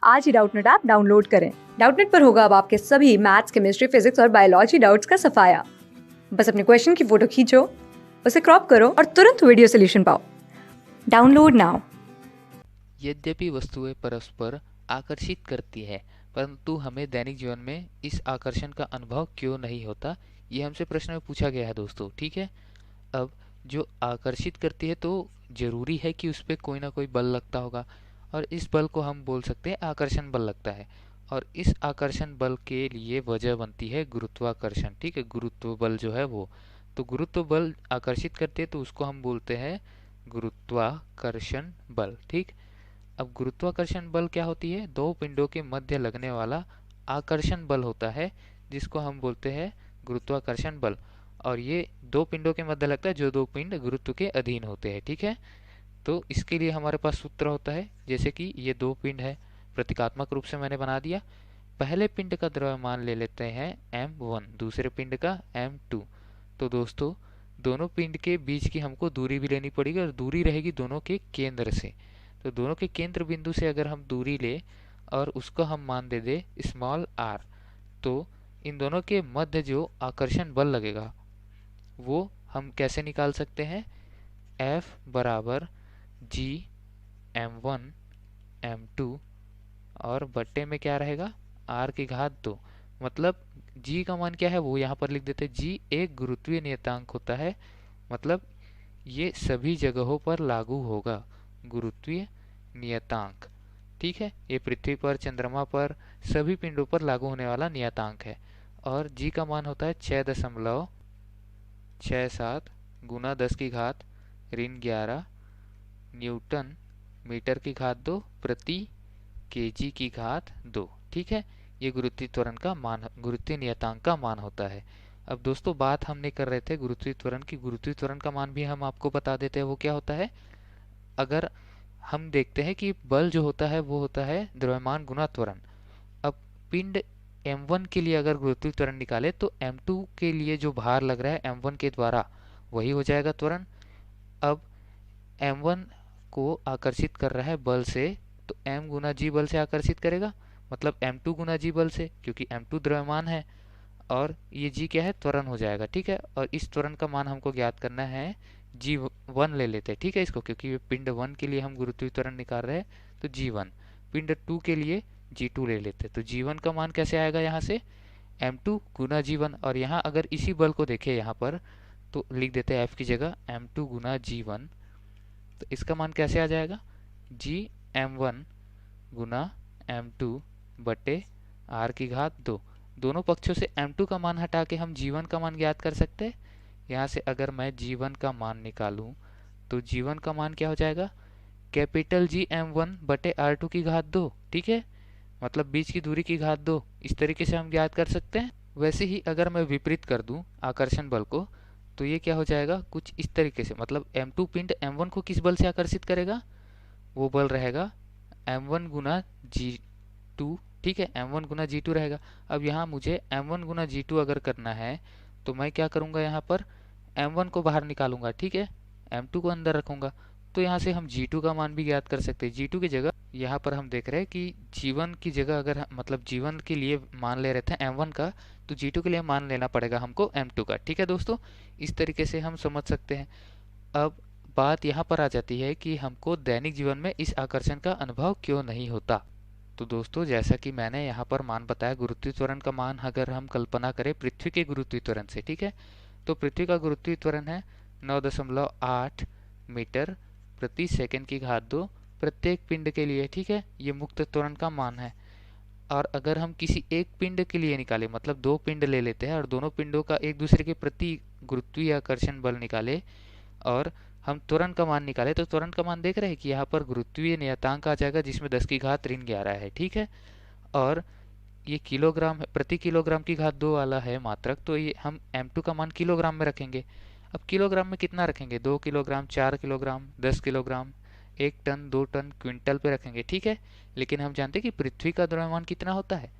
आज ही Doubtnut app download करें। Doubtnut पर होगा अब आपके सभी मैथ्स, केमिस्ट्री, फिजिक्स और बायोलॉजी डाउट्स का सफाया। बस अपने क्वेश्चन की फोटो खींचो, उसे क्रॉप करो और तुरंत वीडियो सोल्यूशन पाओ। Download now. यद्यपि वस्तुएं परस्पर आकर्षित करती है, परंतु हमें दैनिक जीवन में इस आकर्षण का अनुभव क्यों नहीं होता, ये हमसे प्रश्न में पूछा गया है दोस्तों। ठीक है, अब जो आकर्षित करती है तो जरूरी है कि उस पर कोई ना कोई बल लगता होगा, और इस बल को हम बोल सकते हैं आकर्षण बल लगता है। और इस आकर्षण बल के लिए वजह बनती है गुरुत्वाकर्षण। ठीक है, गुरुत्व बल जो है वो, तो गुरुत्व बल आकर्षित करती है तो उसको हम बोलते हैं गुरुत्वाकर्षण बल। ठीक, अब गुरुत्वाकर्षण बल क्या होती है? दो पिंडों के मध्य लगने वाला आकर्षण बल होता है, जिसको हम बोलते हैं गुरुत्वाकर्षण बल। और ये दो पिंडों के मध्य लगता है जो दो पिंड गुरुत्व के अधीन होते हैं। ठीक है, तो इसके लिए हमारे पास सूत्र होता है, जैसे कि ये दो पिंड है, प्रतीकात्मक रूप से मैंने बना दिया। पहले पिंड का द्रव्यमान ले लेते हैं m1, दूसरे पिंड का m2। तो दोस्तों, दोनों पिंड के बीच की हमको दूरी भी लेनी पड़ेगी, और दूरी रहेगी दोनों के केंद्र से। तो दोनों के केंद्र बिंदु से अगर हम दूरी ले और उसको हम मान दे दे स्मॉल r, तो इन दोनों के मध्य जो आकर्षण बल लगेगा वो हम कैसे निकाल सकते हैं? F बराबर G m1 m2, और बट्टे में क्या रहेगा? r की घात 2। मतलब g का मान क्या है वो यहाँ पर लिख देते हैं। g एक गुरुत्वीय नियतांक होता है, मतलब ये सभी जगहों पर लागू होगा, गुरुत्वीय नियतांक। ठीक है, ये पृथ्वी पर, चंद्रमा पर, सभी पिंडों पर लागू होने वाला नियतांक है। और g का मान होता है 6.67 गुना 10 की घात ऋण 11 न्यूटन मीटर की घात 2 प्रति केजी की घात 2। ठीक है, ये गुरुत्वीय त्वरण का मान, गुरुत्वीय नियतांक का मान होता है। अब दोस्तों, बात हमने कर रहे थे गुरुत्वीय त्वरण की। गुरुत्वीय त्वरण का मान भी हम आपको बता देते हैं, वो क्या होता है। अगर हम देखते हैं कि बल जो होता है वो होता है द्रव्यमान गुना त्वरण। अब पिंड m1 के लिए अगर गुरुत्वीय त्वरण निकाले तो m2 के लिए जो भार लग रहा है m1 के द्वारा, वही हो जाएगा त्वरण। अब m1 को आकर्षित कर रहा है बल से, तो m गुना g बल से आकर्षित करेगा, मतलब m2 गुना g बल से, क्योंकि m2 द्रव्यमान है और ये g क्या है? त्वरण हो जाएगा। ठीक है, और इस त्वरण का मान हमको ज्ञात करना है, g1 ले लेते हैं। ठीक है, इसको, क्योंकि पिंड 1 के लिए हम गुरुत्वीय त्वरण निकाल रहे हैं, तो g1। पिंड 2 के लिए g2 ले लेते हैं, तो g1 का मान कैसे आएगा? यहाँ से m2 गुना g1, और यहाँ अगर इसी बल को देखें यहाँ पर, तो लिख देते हैं f की जगह m2 गुना g1। तो इसका मान कैसे आ जाएगा? g m1 गुना m2 बटे r की घात 2। दोनों पक्षों से m2 का मान हटा के हम g1 का मान ज्ञात कर सकते हैं। यहाँ से अगर मैं g1 का मान निकालूं तो g1 का मान क्या हो जाएगा? कैपिटल जी m1 बटे r2 की घात 2। ठीक है, मतलब बीच की दूरी की घात 2। इस तरीके से हम ज्ञात कर सकते हैं। वैसे ही अगर मैं विपरीत कर दूं आकर्षण बल को, तो ये क्या हो जाएगा? कुछ इस तरीके से, मतलब m2 पिंड m1 को किस बल से आकर्षित करेगा? वो बल रहेगा m1 गुना g2। ठीक है, m1 गुना g2 रहेगा। अब यहाँ मुझे m1 गुना g2 अगर करना है, तो मैं क्या करूँगा? यहाँ पर m1 को बाहर निकालूंगा। ठीक है, m2 को अंदर रखूंगा, तो यहाँ से हम g2 का मान भी ज्ञात कर सकते हैं। g2 की जगह यहाँ पर हम देख रहे हैं कि g1 की जगह अगर मतलब g1 के लिए मान ले रहे थे m1 का, तो g2 के लिए मान लेना पड़ेगा हमको m2 का। ठीक है दोस्तों, इस तरीके से हम समझ सकते हैं। अब बात यहाँ पर आ जाती है कि हमको दैनिक जीवन में इस आकर्षण का अनुभव क्यों नहीं होता। तो दोस्तों, जैसा कि मैंने यहाँ पर मान बताया, गुरुत्वीय त्वरण का मान अगर हम कल्पना करें पृथ्वी के गुरुत्वीय त्वरण से, ठीक है, तो पृथ्वी का गुरुत्वीय त्वरण है 9.8 मीटर प्रति सेकंड की घात 2 प्रत्येक पिंड के लिए। ठीक है, ये मुक्त त्वरण का मान है। और अगर हम किसी एक पिंड के लिए निकाले, मतलब दो पिंड ले लेते हैं और दोनों पिंडों का एक दूसरे के प्रति गुरुत्वीय आकर्षण बल निकाले, और हम त्वरण का मान निकाले, तो त्वरण का मान देख रहे हैं कि यहाँ पर गुरुत्वीय नियतांक आ जाएगा, जिसमें 10 की घात ऋण 11 है। ठीक है, और ये किलोग्राम है, प्रति किलोग्राम की घात 2 वाला है मात्रक, तो ये हम m2 का मान किलोग्राम में रखेंगे। अब किलोग्राम में कितना रखेंगे? 2 kilogram, 4 kilogram, 10 kilogram, 1 ton, 2 ton, quintal पे रखेंगे। ठीक है, लेकिन हम जानते हैं कि पृथ्वी का द्रव्यमान कितना होता है।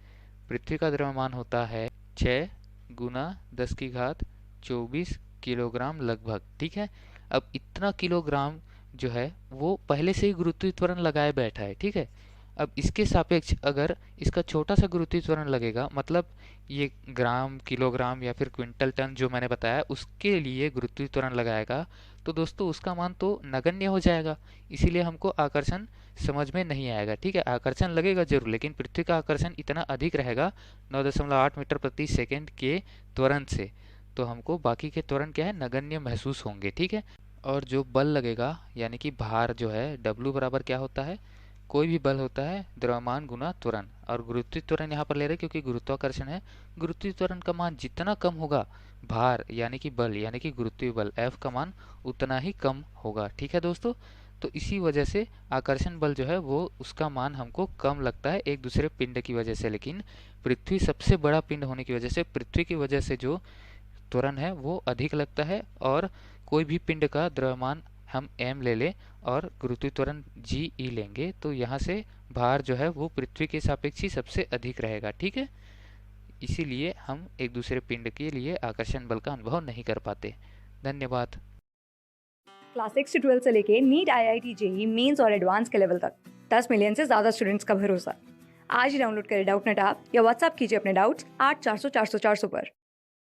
पृथ्वी का द्रव्यमान होता है 6 गुना 10 की घात 24 किलोग्राम लगभग। ठीक है, अब इतना किलोग्राम जो है वो पहले से ही गुरुत्वीय त्वरण लगाए बैठा है। ठीक है, अब इसके सापेक्ष अगर इसका छोटा सा गुरुत्वीय त्वरण लगेगा, मतलब ये ग्राम, किलोग्राम या फिर क्विंटल, टन जो मैंने बताया उसके लिए गुरुत्वीय त्वरण लगाएगा, तो दोस्तों उसका मान तो नगण्य हो जाएगा। इसीलिए हमको आकर्षण समझ में नहीं आएगा। ठीक है, आकर्षण लगेगा जरूर, लेकिन पृथ्वी का आकर्षण इतना अधिक रहेगा 9.8 मीटर प्रति सेकेंड के त्वरण से, तो हमको बाकी के त्वरण क्या है, नगण्य महसूस होंगे। ठीक है, और जो बल लगेगा यानी कि भार जो है, W बराबर क्या होता है, कोई भी बल होता है द्रव्यमान गुना त्वरण, और गुरुत्वीय त्वरण यहाँ पर ले रहे हैं क्योंकि गुरुत्वाकर्षण है। गुरुत्वीय त्वरण का मान जितना कम होगा, भार यानी कि बल यानी कि गुरुत्वीय बल F का मान उतना ही कम होगा। ठीक है दोस्तों, तो इसी वजह से आकर्षण बल जो है वो उसका मान हमको कम लगता है एक दूसरे पिंड की वजह से, लेकिन पृथ्वी सबसे बड़ा पिंड होने की वजह से पृथ्वी की वजह से जो त्वरण है वो अधिक लगता है। और कोई भी पिंड का द्रव्यमान हम m ले लें और गुरुत्वीय त्वरण GE लेंगे, तो यहाँ से भार जो है वो पृथ्वी के सापेक्ष ही सबसे अधिक रहेगा। ठीक है, इसीलिए हम एक दूसरे पिंड के लिए आकर्षण बल का अनुभव नहीं कर पाते। धन्यवाद। क्लास 6 से 12 से लेके नीट, IIT, JEE मेंस और एडवांस के लेवल तक 10 मिलियन से ज़्यादा स्टूडेंट्स का भरोसा। आज ही डाउनलोड करें डाउटनेट ऐप या व्हाट्सएप कीजिए अपने डाउट्स 8400 400 400 पर।